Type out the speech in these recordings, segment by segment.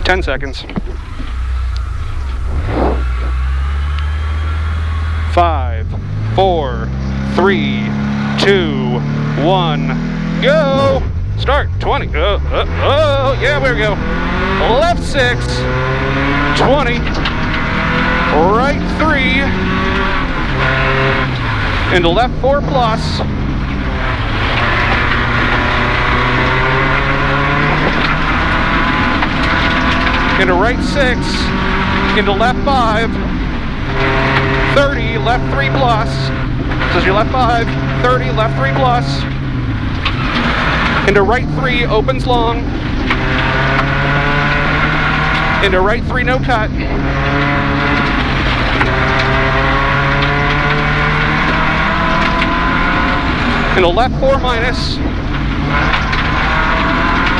10 seconds. 5, 4, 3, 2, 1, go! Start, 20, oh, yeah, there we go. Left 6, 20, right 3, into left 4 plus, into right 6, into left 5, 30, left 3 plus, this is your left 5, 30, left 3 plus, into right 3, opens long, into right 3, no cut, into left 4 minus,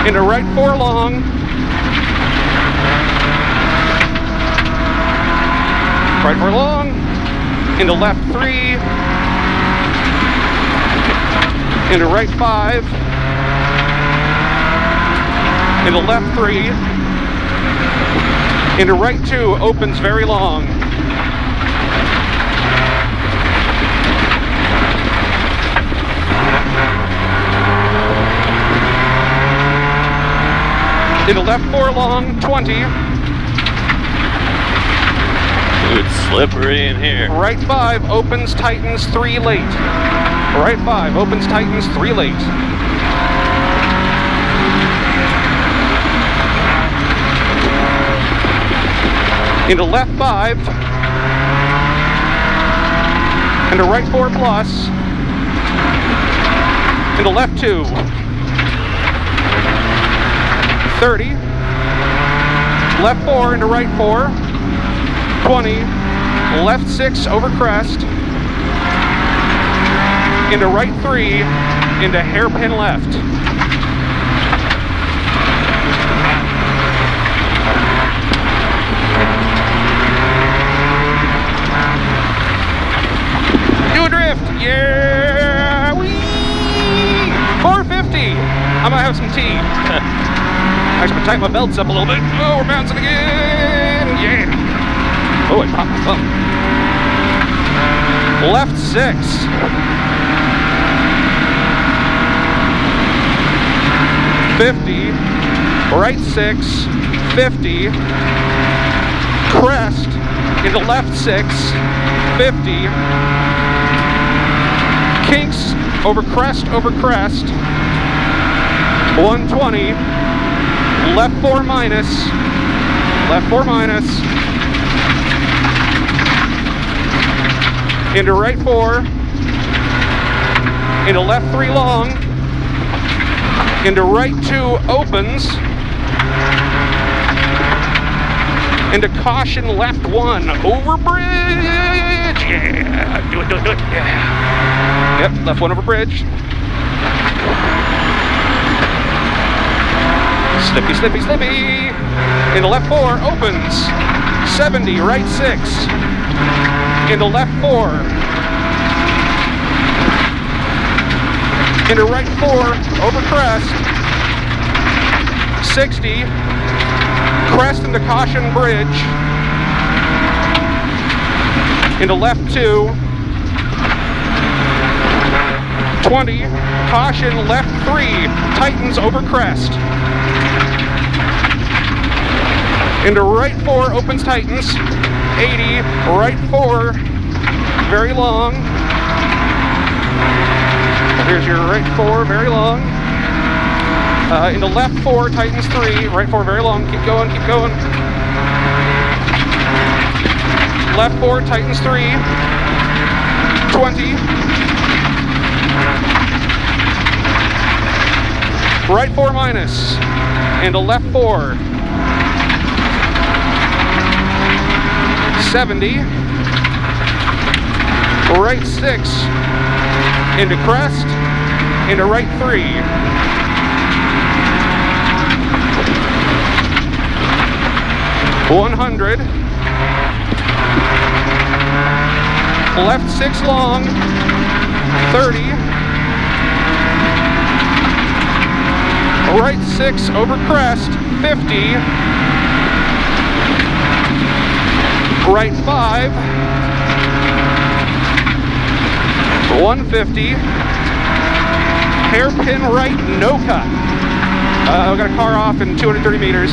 into right 4 long, right 4 long, into left 3, into right 5, into left 3, into right 2, opens very long, into left 4 long, 20, it's slippery in here. right 5, opens, tightens, 3 late, right 5, opens, tightens, 3 late, into left 5, into right 4 plus, into left 2, 30, left 4 into right 4, 20, left 6 over crest, into right 3, into hairpin left. Do a drift, yeah, wee, 450. I'm gonna have some tea. I should tighten my belts up a little bit. Oh, we're bouncing again, yeah. Oh, I popped my thumb. Left 6. Right 6, 50, crest, into left 6, 50, kinks, over crest, 120, left 4 minus, into right 4, into left 3 long, into right 2 opens, into caution left 1 over bridge, yeah, do it, yeah, yep, left 1 over bridge, slippy, into left 4 opens, 70, right 6, into left 4, into right 4, over crest, 60, crest into caution bridge, into left 2, 20, caution left 3, tightens over crest, into right 4, opens, tightens, 80, right 4, very long, here's your right 4, very long, into left 4, tightens 3, right 4, very long, keep going, left 4, tightens 3, 20, right 4 minus, into left 4, 70, right 6, into crest, into right 3, $100, left 6 long, 30, right 6 over crest, 50, right 5, 150, hairpin right, no cut. We got a car off in 230 meters,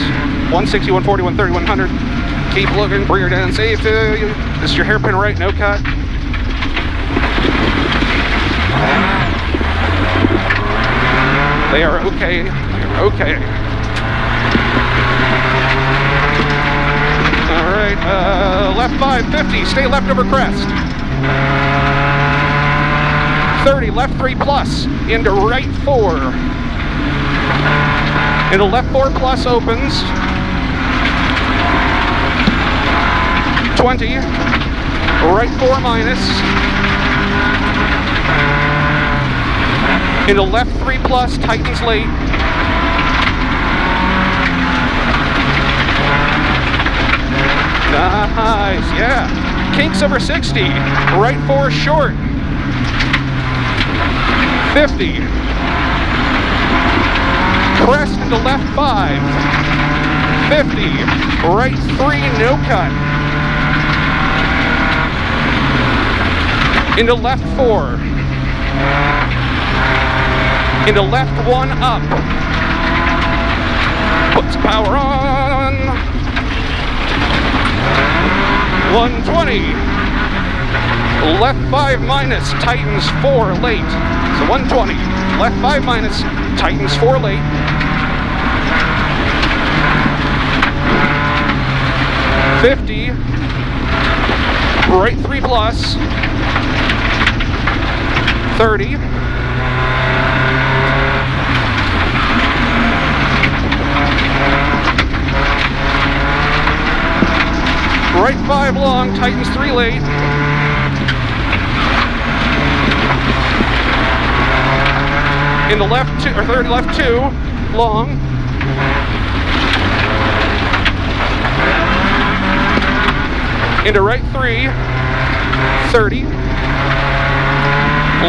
160, 140, 130, 100. Keep looking, bring her down safe. This is your hairpin right, no cut. They are okay, they are okay. All right, left 550, stay left over crest. 30, left 3 plus, into right 4. Into left 4 plus opens. 20, right 4 minus. Into left 3 plus, tightens late. Nice, yeah. Kinks over 60, right 4 short. 50. Crest into left 5. 50. Right 3, no cut. Into left 4. Into left 1 up. Puts power on. 120. Left 5 minus, tightens 4 late. So 120. Left 5 minus, tightens 4 late. $50. Right 3 plus. 30. Right 5 long, tightens 3 late. In the left 2, or 30, left 2, long. Into right 3, 30.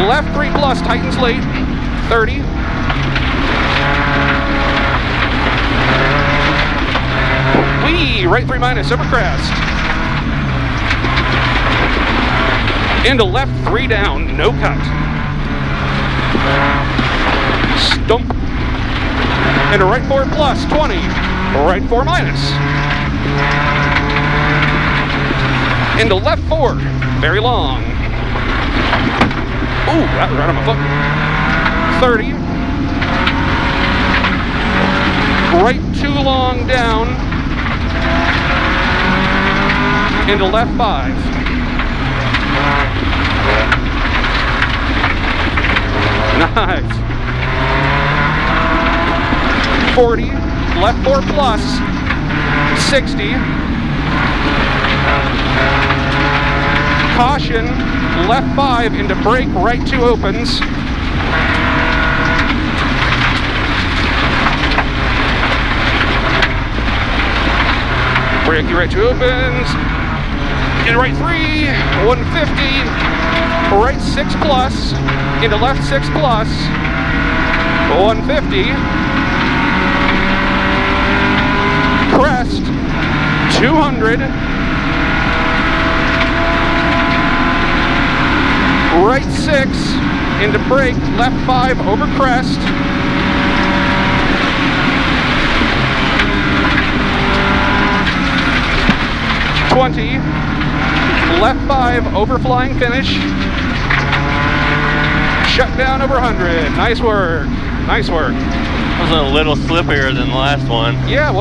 Left 3 plus, tightens late, 30. Whee! Right 3 minus, over crest. Into left 3 down, no cut. Stump. Into right 4 plus, 20. Right 4 minus. Into left 4, very long. Ooh, that was right on my foot. 30. Right 2 long down. Into left 5. Nice. 40. Left 4 plus. 60. Caution. Left 5 into brake, right 2 opens. Brakey, right 2 opens. In right 3, 150. Right 6 plus. Into left 6 plus. 150. Crest. 200. Right 6 into brake, left 5 over crest. $20, left 5 over flying finish. Shut down over 100. Nice work. Nice work. It was a little slippier than the last one. Yeah. Well